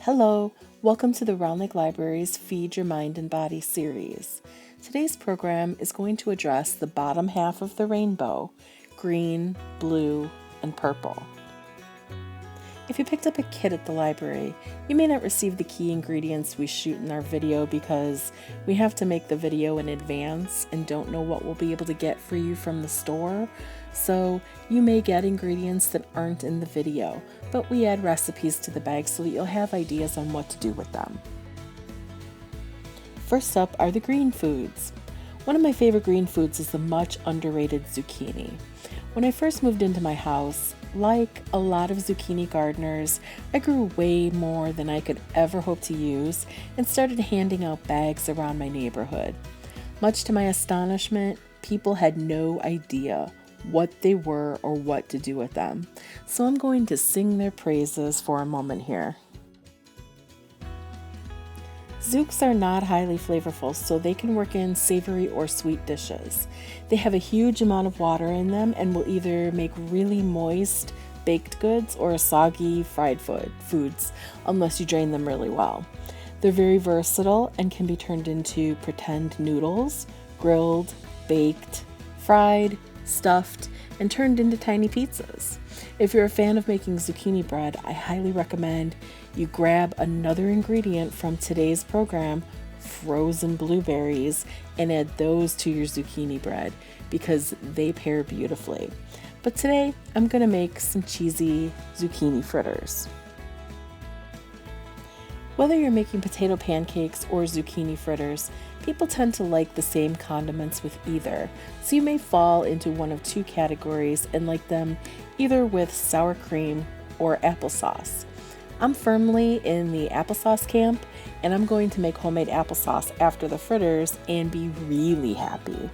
Hello, welcome to the Round Lake Library's Feed Your Mind and Body series. Today's program is going to address the bottom half of the rainbow, green, blue, and purple. If you picked up a kit at the library, you may not receive the key ingredients we shoot in our video because we have to make the video in advance and don't know what we'll be able to get for you from the store. So you may get ingredients that aren't in the video, but we add recipes to the bag so that you'll have ideas on what to do with them. First up are the green foods. One of my favorite green foods is the much underrated zucchini. When I first moved into my house, like a lot of zucchini gardeners, I grew way more than I could ever hope to use and started handing out bags around my neighborhood. Much to my astonishment, people had no idea what they were or what to do with them. So I'm going to sing their praises for a moment here. Zooks are not highly flavorful, so they can work in savory or sweet dishes. They have a huge amount of water in them and will either make really moist baked goods or soggy fried foods, unless you drain them really well. They're very versatile and can be turned into pretend noodles, grilled, baked, fried, stuffed, and turned into tiny pizzas. If you're a fan of making zucchini bread, I highly recommend you grab another ingredient from today's program, frozen blueberries, and add those to your zucchini bread because they pair beautifully. But today, I'm going to make some cheesy zucchini fritters. Whether you're making potato pancakes or zucchini fritters, people tend to like the same condiments with either, so you may fall into one of two categories and like them either with sour cream or applesauce. I'm firmly in the applesauce camp, and I'm going to make homemade applesauce after the fritters and be really happy.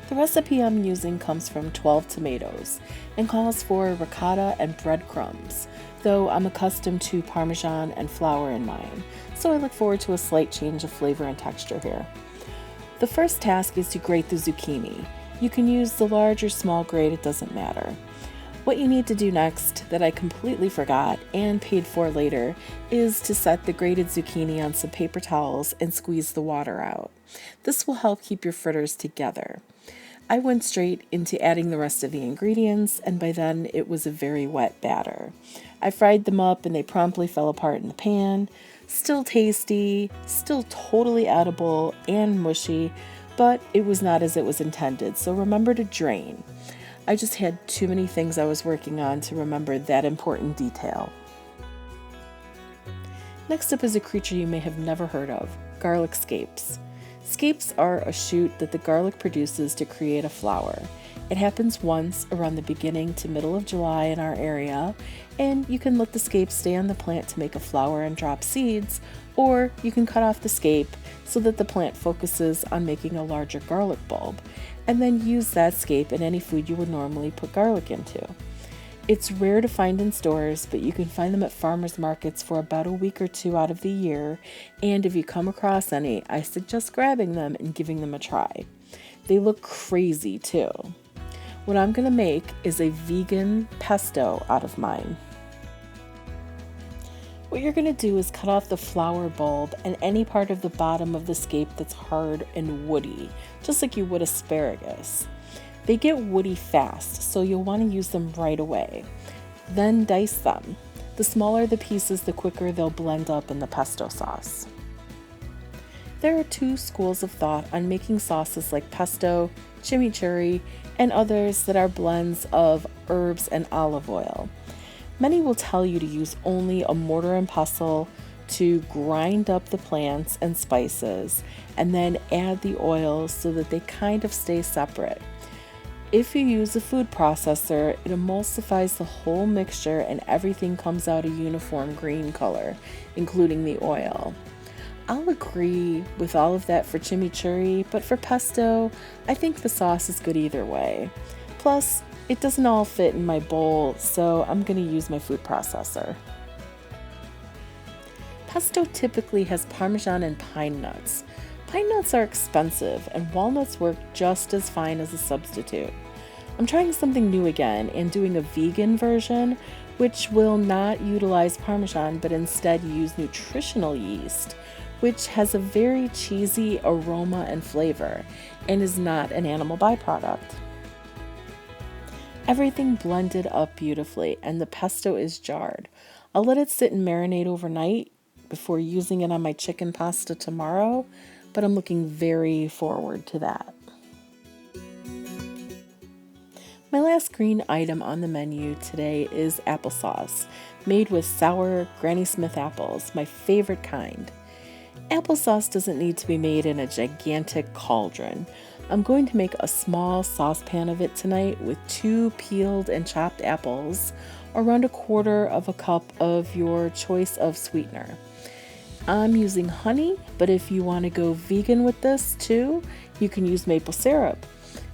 The recipe I'm using comes from 12 tomatoes and calls for ricotta and breadcrumbs, though I'm accustomed to Parmesan and flour in mine, so I look forward to a slight change of flavor and texture here. The first task is to grate the zucchini. You can use the large or small grate, it doesn't matter. What you need to do next, that I completely forgot and paid for later, is to set the grated zucchini on some paper towels and squeeze the water out. This will help keep your fritters together. I went straight into adding the rest of the ingredients, and by then it was a very wet batter. I fried them up and they promptly fell apart in the pan. Still tasty, still totally edible and mushy, but it was not as it was intended, so remember to drain. I just had too many things I was working on to remember that important detail. Next up is a creature you may have never heard of, garlic scapes. Scapes are a shoot that the garlic produces to create a flower. It happens once around the beginning to middle of July in our area, and you can let the scape stay on the plant to make a flower and drop seeds, or you can cut off the scape so that the plant focuses on making a larger garlic bulb, and then use that scape in any food you would normally put garlic into. It's rare to find in stores, but you can find them at farmers markets for about a week or two out of the year, and if you come across any, I suggest grabbing them and giving them a try. They look crazy too. What I'm going to make is a vegan pesto out of mine. What you're going to do is cut off the flower bulb and any part of the bottom of the scape that's hard and woody, just like you would asparagus. They get woody fast, so you'll want to use them right away. Then dice them. The smaller the pieces, the quicker they'll blend up in the pesto sauce. There are two schools of thought on making sauces like pesto, chimichurri, and others that are blends of herbs and olive oil. Many will tell you to use only a mortar and pestle to grind up the plants and spices, and then add the oil so that they kind of stay separate. If you use a food processor, it emulsifies the whole mixture and everything comes out a uniform green color, including the oil. I'll agree with all of that for chimichurri, but for pesto, I think the sauce is good either way. Plus, it doesn't all fit in my bowl, so I'm going to use my food processor. Pesto typically has Parmesan and pine nuts. Pine nuts are expensive, and walnuts work just as fine as a substitute. I'm trying something new again and doing a vegan version which will not utilize Parmesan but instead use nutritional yeast, which has a very cheesy aroma and flavor and is not an animal byproduct. Everything blended up beautifully and the pesto is jarred. I'll let it sit and marinate overnight before using it on my chicken pasta tomorrow, but I'm looking very forward to that. My last green item on the menu today is applesauce, made with sour Granny Smith apples, my favorite kind. Applesauce doesn't need to be made in a gigantic cauldron. I'm going to make a small saucepan of it tonight with 2 peeled and chopped apples, around 1/4 cup of your choice of sweetener. I'm using honey, but if you want to go vegan with this too, you can use maple syrup.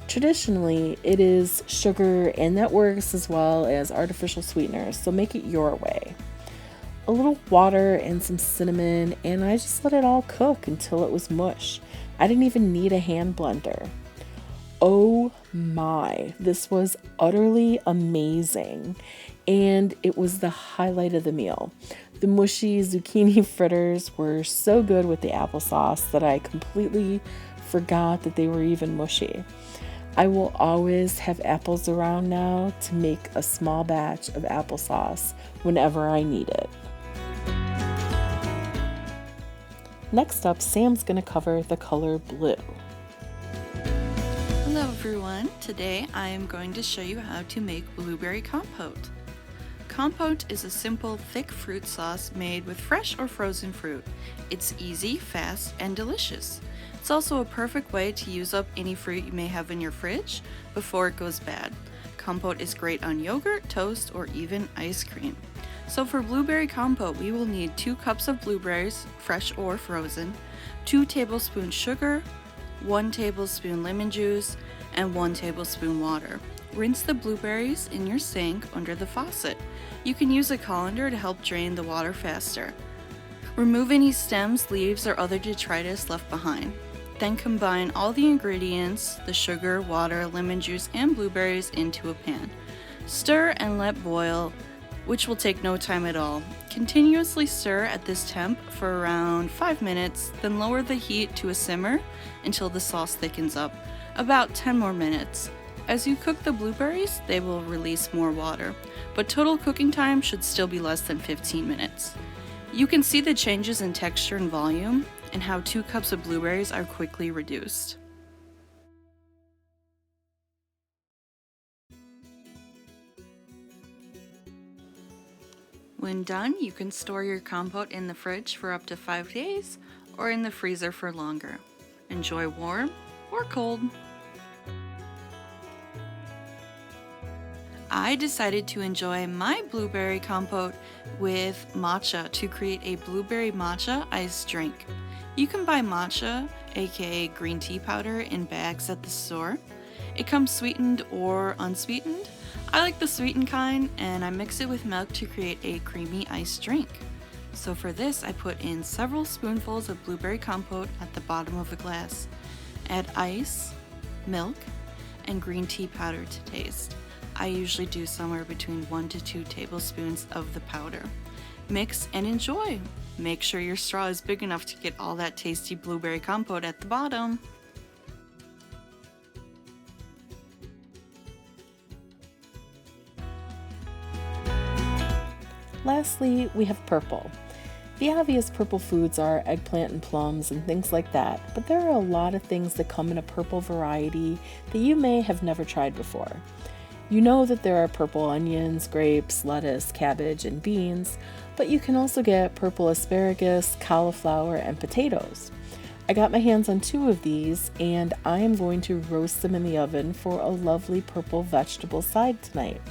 Traditionally, it is sugar, and that works as well as artificial sweeteners, so make it your way. A little water and some cinnamon, and I just let it all cook until it was mush. I didn't even need a hand blender. Oh my, this was utterly amazing, and it was the highlight of the meal. The mushy zucchini fritters were so good with the applesauce that I completely forgot that they were even mushy. I will always have apples around now to make a small batch of applesauce whenever I need it. Next up, Sam's going to cover the color blue. Hello everyone, today I am going to show you how to make blueberry compote. Compote is a simple, thick fruit sauce made with fresh or frozen fruit. It's easy, fast, and delicious. It's also a perfect way to use up any fruit you may have in your fridge before it goes bad. Compote is great on yogurt, toast, or even ice cream. So for blueberry compote, we will need 2 cups of blueberries, fresh or frozen, 2 tablespoons sugar, 1 tablespoon lemon juice, and 1 tablespoon water. Rinse the blueberries in your sink under the faucet. You can use a colander to help drain the water faster. Remove any stems, leaves, or other detritus left behind. Then combine all the ingredients, the sugar, water, lemon juice, and blueberries into a pan. Stir and let boil, which will take no time at all. Continuously stir at this temp for around 5 minutes, then lower the heat to a simmer until the sauce thickens up, about 10 more minutes. As you cook the blueberries, they will release more water, but total cooking time should still be less than 15 minutes. You can see the changes in texture and volume, and how 2 cups of blueberries are quickly reduced. When done, you can store your compote in the fridge for up to 5 days or in the freezer for longer. Enjoy warm or cold. I decided to enjoy my blueberry compote with matcha to create a blueberry matcha iced drink. You can buy matcha, aka green tea powder, in bags at the store. It comes sweetened or unsweetened. I like the sweetened kind, and I mix it with milk to create a creamy iced drink. So for this, I put in several spoonfuls of blueberry compote at the bottom of a glass. Add ice, milk, and green tea powder to taste. I usually do somewhere between 1 to 2 tablespoons of the powder. Mix and enjoy. Make sure your straw is big enough to get all that tasty blueberry compote at the bottom. Lastly, we have purple. The obvious purple foods are eggplant and plums and things like that, but there are a lot of things that come in a purple variety that you may have never tried before. You know that there are purple onions, grapes, lettuce, cabbage, and beans, but you can also get purple asparagus, cauliflower, and potatoes. I got my hands on 2 of these, and I am going to roast them in the oven for a lovely purple vegetable side tonight.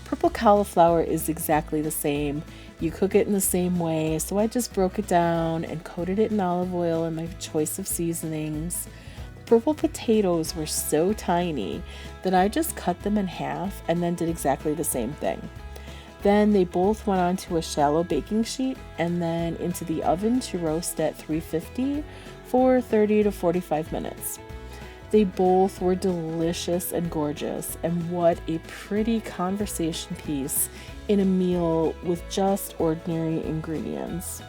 Purple cauliflower is exactly the same. You cook it in the same way, so I just broke it down and coated it in olive oil and my choice of seasonings. Purple potatoes were so tiny that I just cut them in half and then did exactly the same thing. Then they both went onto a shallow baking sheet and then into the oven to roast at 350 for 30 to 45 minutes. They both were delicious and gorgeous, and what a pretty conversation piece in a meal with just ordinary ingredients.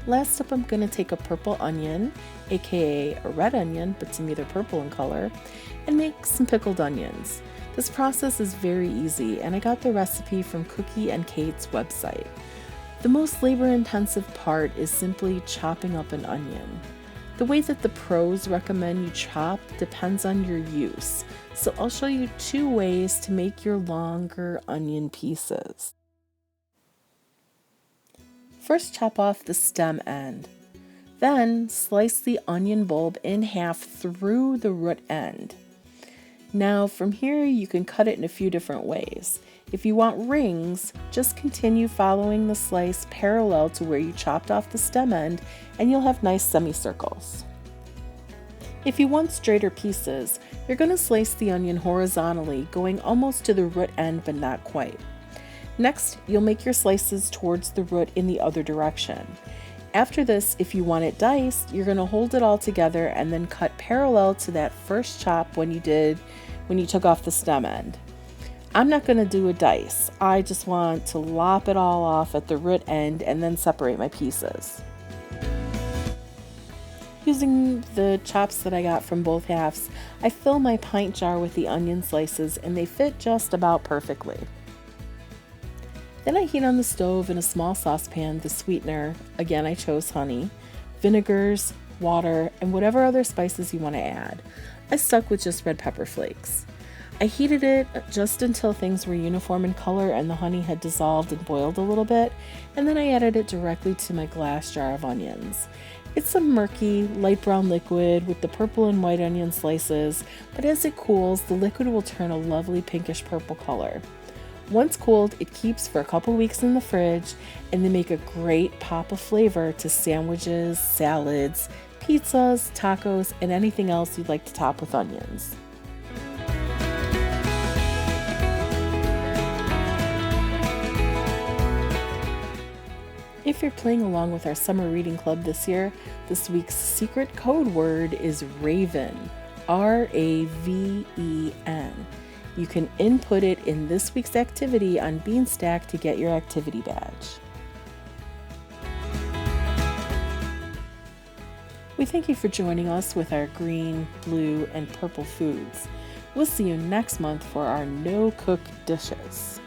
Last up, I'm going to take a purple onion, aka a red onion, but some either purple in color, and make some pickled onions. This process is very easy, and I got the recipe from Cookie and Kate's website. The most labor-intensive part is simply chopping up an onion. The way that the pros recommend you chop depends on your use, so I'll show you 2 ways to make your longer onion pieces. First, chop off the stem end. Then, slice the onion bulb in half through the root end. Now, from here, you can cut it in a few different ways. If you want rings, just continue following the slice parallel to where you chopped off the stem end, and you'll have nice semicircles. If you want straighter pieces, you're going to slice the onion horizontally, going almost to the root end but not quite. Next, you'll make your slices towards the root in the other direction. After this, if you want it diced, you're going to hold it all together and then cut parallel to that first chop when you took off the stem end. I'm not going to do a dice. I just want to lop it all off at the root end and then separate my pieces. Using the chops that I got from both halves, I fill my pint jar with the onion slices and they fit just about perfectly. Then I heat on the stove in a small saucepan the sweetener, again I chose honey, vinegars, water, and whatever other spices you want to add. I stuck with just red pepper flakes. I heated it just until things were uniform in color and the honey had dissolved and boiled a little bit, and then I added it directly to my glass jar of onions. It's a murky, light brown liquid with the purple and white onion slices, but as it cools, the liquid will turn a lovely pinkish purple color. Once cooled, it keeps for a couple weeks in the fridge, and they make a great pop of flavor to sandwiches, salads, pizzas, tacos, and anything else you'd like to top with onions. If you're playing along with our summer reading club this year, this week's secret code word is Raven, R-A-V-E-N. You can input it in this week's activity on Beanstack to get your activity badge. We thank you for joining us with our green, blue, and purple foods. We'll see you next month for our no-cook dishes.